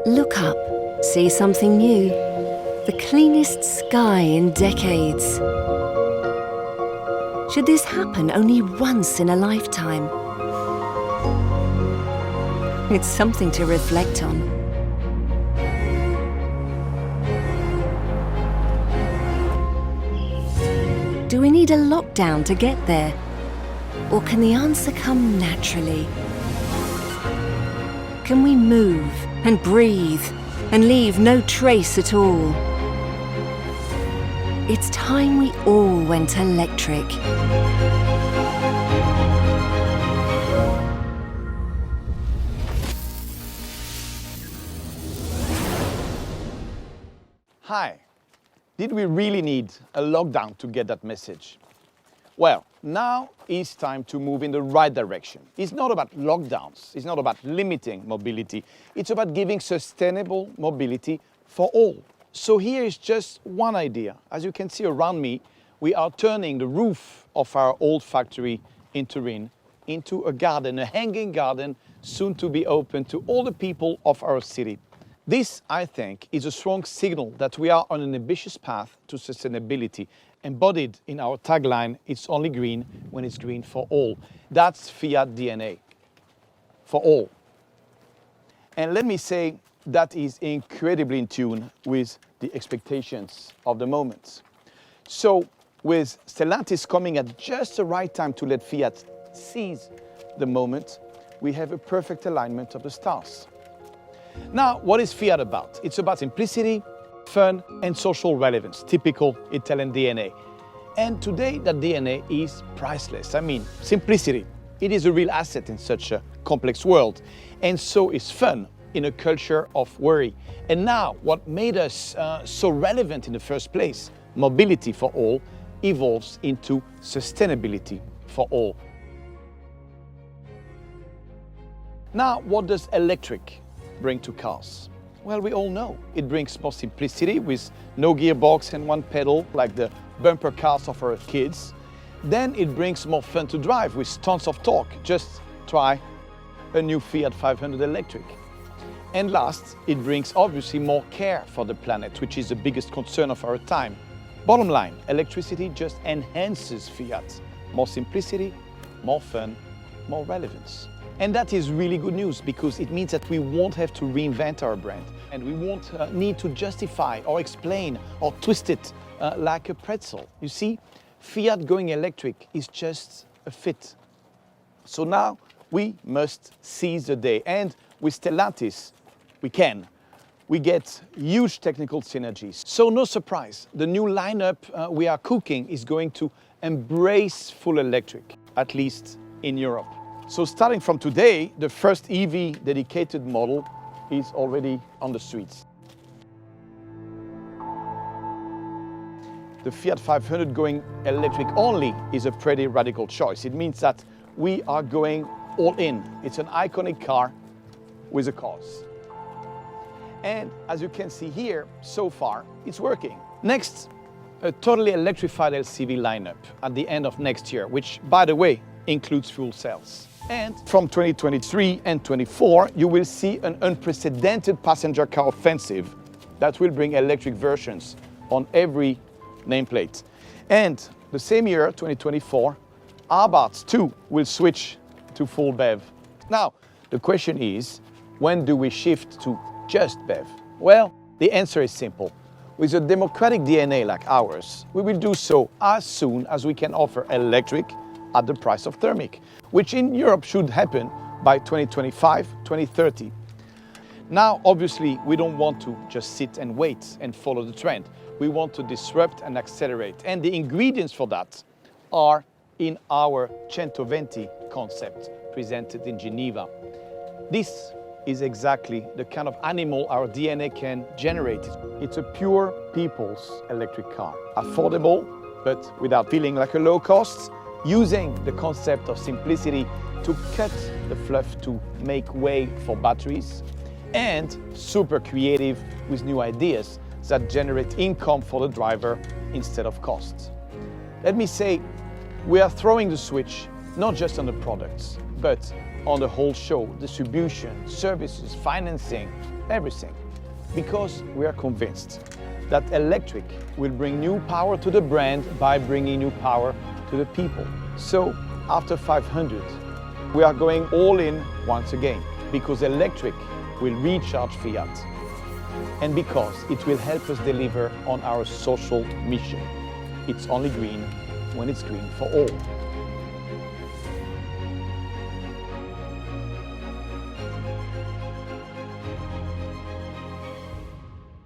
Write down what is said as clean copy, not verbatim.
Look up, see something new. The cleanest sky in decades. Should this happen only once in a lifetime? It's something to reflect on. Do we need a lockdown to get there? Or can the answer come naturally? Can we move and breathe and leave no trace at all? It's time we all went electric. Hi. Did we really need a lockdown to get that message? Well, now is time to move in the right direction. It's not about lockdowns, it's not about limiting mobility, it's about giving sustainable mobility for all. So here is just one idea. As you can see around me, we are turning the roof of our old factory in Turin into a garden, a hanging garden, soon to be open to all the people of our city. This, I think, is a strong signal that we are on an ambitious path to sustainability, embodied in our tagline, "It's only green when it's green for all." That's Fiat DNA, for all. And let me say, that is incredibly in tune with the expectations of the moment. So, with Stellantis coming at just the right time to let Fiat seize the moment, we have a perfect alignment of the stars. Now, what is Fiat about? It's about simplicity, fun, and social relevance, typical Italian DNA. And today, that DNA is priceless. I mean, simplicity. It is a real asset in such a complex world. And so is fun in a culture of worry. And now, what made us so relevant in the first place, mobility for all, evolves into sustainability for all. Now, what does electric bring to cars? Well, we all know it brings more simplicity with no gearbox and one pedal like the bumper cars of our kids. Then it brings more fun to drive with tons of torque. Just try a new Fiat 500 electric. And last, it brings obviously more care for the planet, which is the biggest concern of our time. Bottom line, electricity just enhances Fiat. More simplicity, more fun, more relevance. And that is really good news because it means that we won't have to reinvent our brand and we won't need to justify or explain or twist it like a pretzel. You see, Fiat going electric is just a fit. So now we must seize the day, and with Stellantis, we can. We get huge technical synergies. So no surprise, the new lineup we are cooking is going to embrace full electric, at least in Europe. So starting from today, the first EV dedicated model is already on the streets. The Fiat 500 going electric only is a pretty radical choice. It means that we are going all in. It's an iconic car with a cause. And as you can see here, so far, it's working. Next, a totally electrified LCV lineup at the end of next year, which, by the way, includes fuel cells. And from 2023 and 24, you will see an unprecedented passenger car offensive that will bring electric versions on every nameplate. And the same year, 2024, Abarth too will switch to full BEV. Now, the question is, when do we shift to just BEV? Well, the answer is simple. With a democratic DNA like ours, we will do so as soon as we can offer electric at the price of thermic, which in Europe should happen by 2025, 2030. Now, obviously, we don't want to just sit and wait and follow the trend. We want to disrupt and accelerate. And the ingredients for that are in our 120 concept presented in Geneva. This is exactly the kind of animal our DNA can generate. It's a pure people's electric car. Affordable, but without feeling like a low cost, using the concept of simplicity to cut the fluff to make way for batteries, and super creative with new ideas that generate income for the driver instead of costs. Let me say, we are throwing the switch not just on the products, but on the whole show, distribution, services, financing, everything, because we are convinced that electric will bring new power to the brand by bringing new power to the people. So after 500, we are going all in once again, because electric will recharge Fiat, and because it will help us deliver on our social mission. It's only green when it's green for all.